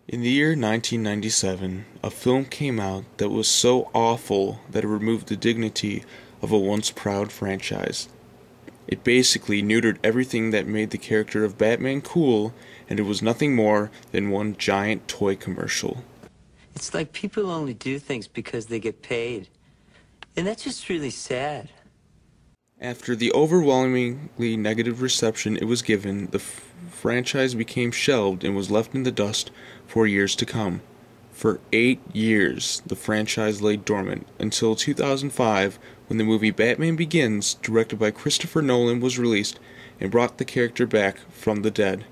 In the year 1997, a film came out that was so awful that it removed the dignity of a once proud franchise. It basically neutered everything that made the character of Batman cool, and it was nothing more than one giant toy commercial. It's like people only do things because they get paid. And that's just really sad. After the overwhelmingly negative reception it was given, the franchise became shelved and was left in the dust for years to come. For 8 years, the franchise lay dormant, until 2005, when the movie Batman Begins, directed by Christopher Nolan, was released and brought the character back from the dead.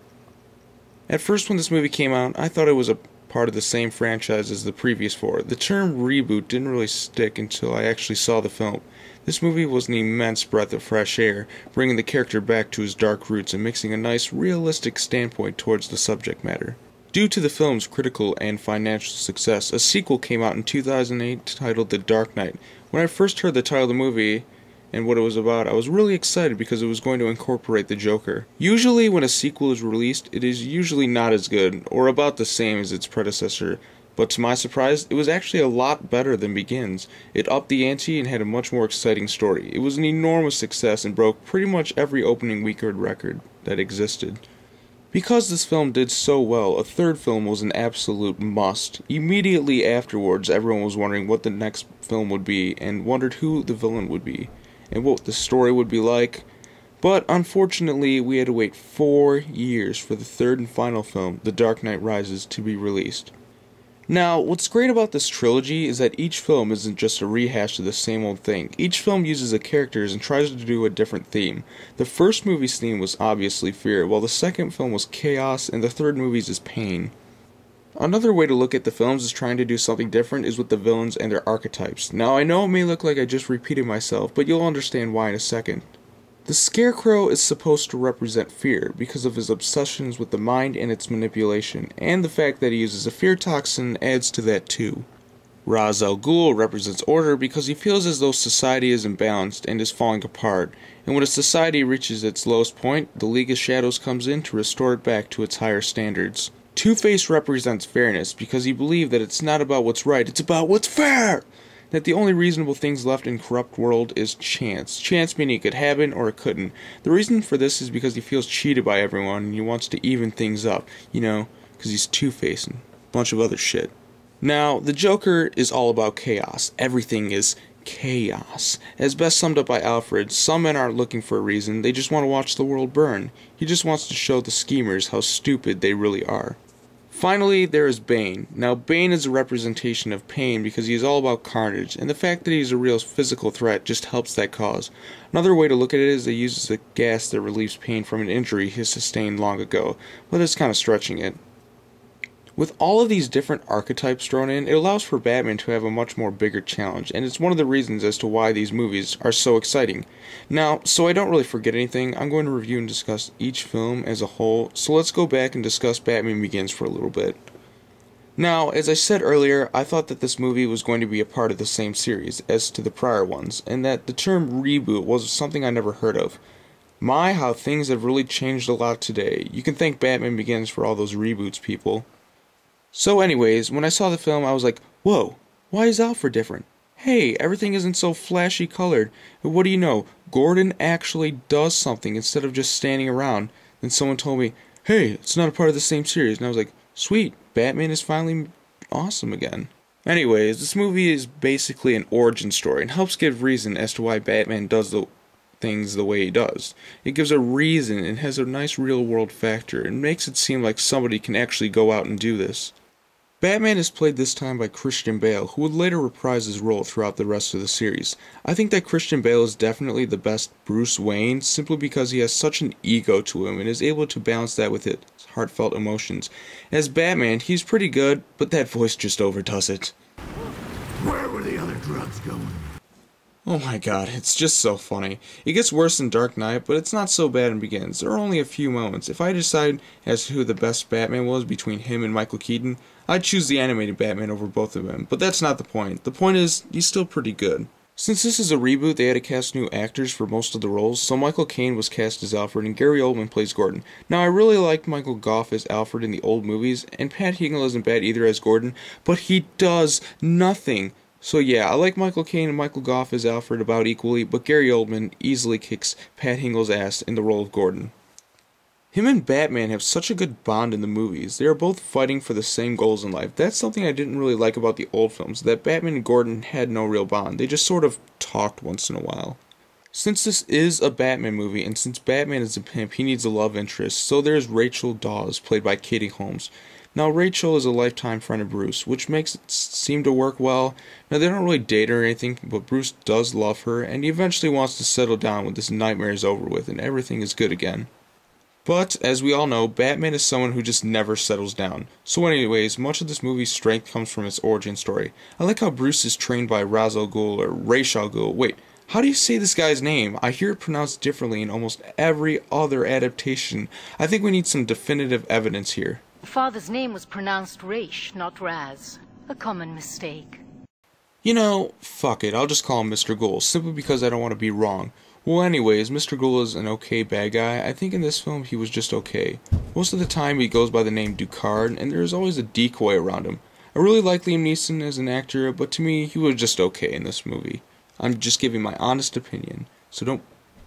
At first, when this movie came out, I thought it was a part of the same franchise as the previous four. The term reboot didn't really stick until I actually saw the film. This movie was an immense breath of fresh air, bringing the character back to his dark roots and mixing a nice, realistic standpoint towards the subject matter. Due to the film's critical and financial success, a sequel came out in 2008 titled The Dark Knight. When I first heard the title of the movie and what it was about, I was really excited because it was going to incorporate the Joker. Usually when a sequel is released, it is usually not as good, or about the same as its predecessor, but to my surprise, it was actually a lot better than Begins. It upped the ante and had a much more exciting story. It was an enormous success and broke pretty much every opening weekend record that existed. Because this film did so well, a third film was an absolute must. Immediately afterwards, everyone was wondering what the next film would be, and wondered who the villain would be, and what the story would be like. But unfortunately, we had to wait 4 years for the third and final film, The Dark Knight Rises, to be released. Now, what's great about this trilogy is that each film isn't just a rehash of the same old thing. Each film uses the characters and tries to do a different theme. The first movie's theme was obviously fear, while the second film was chaos, and the third movie's is pain. Another way to look at the films as trying to do something different is with the villains and their archetypes. Now, I know it may look like I just repeated myself, but you'll understand why in a second. The Scarecrow is supposed to represent fear because of his obsessions with the mind and its manipulation, and the fact that he uses a fear toxin adds to that too. Ra's al Ghul represents order because he feels as though society is imbalanced and is falling apart, and when a society reaches its lowest point, the League of Shadows comes in to restore it back to its higher standards. Two-Face represents fairness because he believes that it's not about what's right, it's about what's fair! That the only reasonable things left in corrupt world is chance. Chance meaning it could happen or it couldn't. The reason for this is because he feels cheated by everyone and he wants to even things up, because he's Two-Face and a bunch of other shit. Now, the Joker is all about chaos. Everything is chaos. As best summed up by Alfred, some men aren't looking for a reason, they just want to watch the world burn. He just wants to show the schemers how stupid they really are. Finally, there is Bane. Now, Bane is a representation of pain because he is all about carnage, and the fact that he is a real physical threat just helps that cause. Another way to look at it is that he uses a gas that relieves pain from an injury he sustained long ago, but it's kind of stretching it. With all of these different archetypes thrown in, it allows for Batman to have a much more bigger challenge, and it's one of the reasons as to why these movies are so exciting. Now, so I don't really forget anything, I'm going to review and discuss each film as a whole, so let's go back and discuss Batman Begins for a little bit. Now, as I said earlier, I thought that this movie was going to be a part of the same series as to the prior ones, and that the term reboot was something I never heard of. My, how things have really changed a lot today. You can thank Batman Begins for all those reboots, people. So anyways, when I saw the film, I was like, whoa, why is Alfred different? Hey, everything isn't so flashy colored. And what do you know? Gordon actually does something instead of just standing around. Then someone told me, hey, it's not a part of the same series. And I was like, sweet, Batman is finally awesome again. Anyways, this movie is basically an origin story and helps give reason as to why Batman does the things the way he does. It gives a reason and has a nice real world factor and makes it seem like somebody can actually go out and do this. Batman is played this time by Christian Bale, who would later reprise his role throughout the rest of the series. I think that Christian Bale is definitely the best Bruce Wayne, simply because he has such an ego to him and is able to balance that with his heartfelt emotions. As Batman, he's pretty good, but that voice just overdoes it. Where were the other drugs going? Oh my god, it's just so funny. It gets worse in Dark Knight, but it's not so bad in Begins. There are only a few moments. If I decide as to who the best Batman was between him and Michael Keaton, I'd choose the animated Batman over both of them, but that's not the point. The point is, he's still pretty good. Since this is a reboot, they had to cast new actors for most of the roles, so Michael Caine was cast as Alfred and Gary Oldman plays Gordon. Now, I really liked Michael Gough as Alfred in the old movies, and Pat Hingle isn't bad either as Gordon, but he does nothing. So yeah, I like Michael Caine and Michael Gough as Alfred about equally, but Gary Oldman easily kicks Pat Hingle's ass in the role of Gordon. Him and Batman have such a good bond in the movies. They are both fighting for the same goals in life. That's something I didn't really like about the old films, that Batman and Gordon had no real bond. They just sort of talked once in a while. Since this is a Batman movie, and since Batman is a pimp, he needs a love interest, so there's Rachel Dawes, played by Katie Holmes. Now, Rachel is a lifetime friend of Bruce, which makes it seem to work well. Now, they don't really date or anything, but Bruce does love her, and he eventually wants to settle down when this nightmare is over with, and everything is good again. But, as we all know, Batman is someone who just never settles down. So anyways, much of this movie's strength comes from its origin story. I like how Bruce is trained by Ra's al Ghul, or Ra's al Ghul. Wait, how do you say this guy's name? I hear it pronounced differently in almost every other adaptation. I think we need some definitive evidence here. Father's name was pronounced Raish, not Raz. A common mistake. You know, fuck it, I'll just call him Mr. Ghul, simply because I don't want to be wrong. Well, anyways, Mr. Ghul is an okay bad guy. I think in this film he was just okay. Most of the time he goes by the name Ducard, and there's always a decoy around him. I really like Liam Neeson as an actor, but to me, he was just okay in this movie. I'm just giving my honest opinion, so don't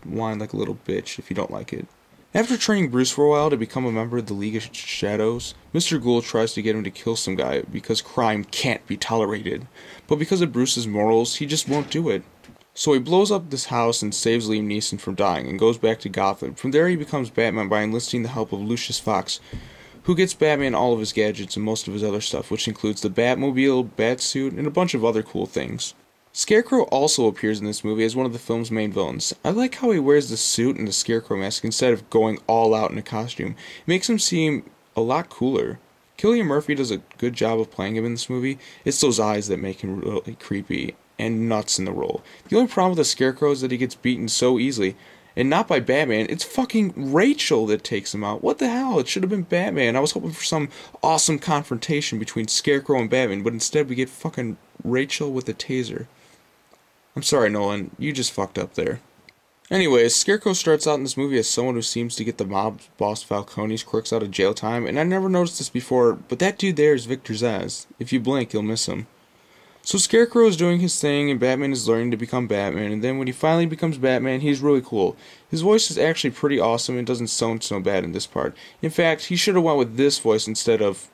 whine like a little bitch if you don't like it. After training Bruce for a while to become a member of the League of Shadows, Mr. Ghul tries to get him to kill some guy because crime can't be tolerated. But because of Bruce's morals, he just won't do it. So he blows up this house and saves Liam Neeson from dying and goes back to Gotham. From there he becomes Batman by enlisting the help of Lucius Fox, who gets Batman all of his gadgets and most of his other stuff, which includes the Batmobile, Batsuit, and a bunch of other cool things. Scarecrow also appears in this movie as one of the film's main villains. I like how he wears the suit and the Scarecrow mask instead of going all out in a costume. It makes him seem a lot cooler. Cillian Murphy does a good job of playing him in this movie. It's those eyes that make him really creepy and nuts in the role. The only problem with the Scarecrow is that he gets beaten so easily. And not by Batman, it's fucking Rachel that takes him out. What the hell? It should have been Batman. I was hoping for some awesome confrontation between Scarecrow and Batman, but instead we get fucking Rachel with a taser. I'm sorry, Nolan, you just fucked up there. Anyways, Scarecrow starts out in this movie as someone who seems to get the mob boss Falcone's crooks out of jail time, and I never noticed this before, but that dude there is Victor Zsasz. If you blink, you'll miss him. So Scarecrow is doing his thing, and Batman is learning to become Batman, and then when he finally becomes Batman, he's really cool. His voice is actually pretty awesome and doesn't sound so bad in this part. In fact, he should have went with this voice instead of,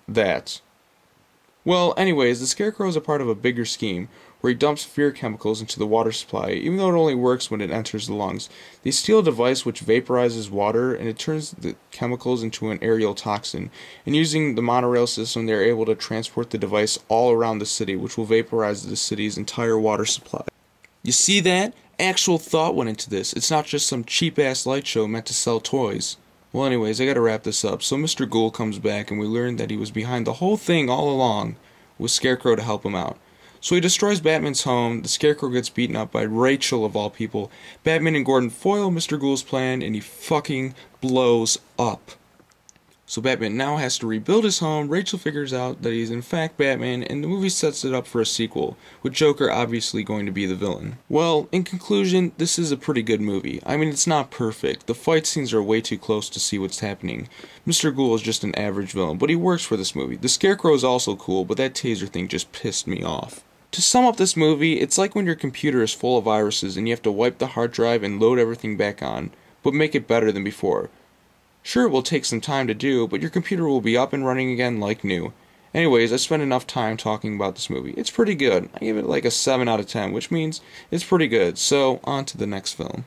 that. Well, anyways, the Scarecrow is a part of a bigger scheme, where he dumps fear chemicals into the water supply, even though it only works when it enters the lungs. They steal a device which vaporizes water, and it turns the chemicals into an aerial toxin. And using the monorail system, they're able to transport the device all around the city, which will vaporize the city's entire water supply. You see that? Actual thought went into this. It's not just some cheap-ass light show meant to sell toys. Well, anyways, I gotta wrap this up. So Mr. Ghul comes back, and we learn that he was behind the whole thing all along, with Scarecrow to help him out. So he destroys Batman's home, the Scarecrow gets beaten up by Rachel of all people, Batman and Gordon foil Mr. Ghul's plan, and he fucking blows up. So Batman now has to rebuild his home, Rachel figures out that he's in fact Batman, and the movie sets it up for a sequel, with Joker obviously going to be the villain. Well, in conclusion, this is a pretty good movie. I mean, it's not perfect. The fight scenes are way too close to see what's happening. Mr. Ghul is just an average villain, but he works for this movie. The Scarecrow is also cool, but that taser thing just pissed me off. To sum up this movie, it's like when your computer is full of viruses and you have to wipe the hard drive and load everything back on, but make it better than before. Sure, it will take some time to do, but your computer will be up and running again like new. Anyways, I spent enough time talking about this movie. It's pretty good. I give it like a 7 out of 10, which means it's pretty good. So, on to the next film.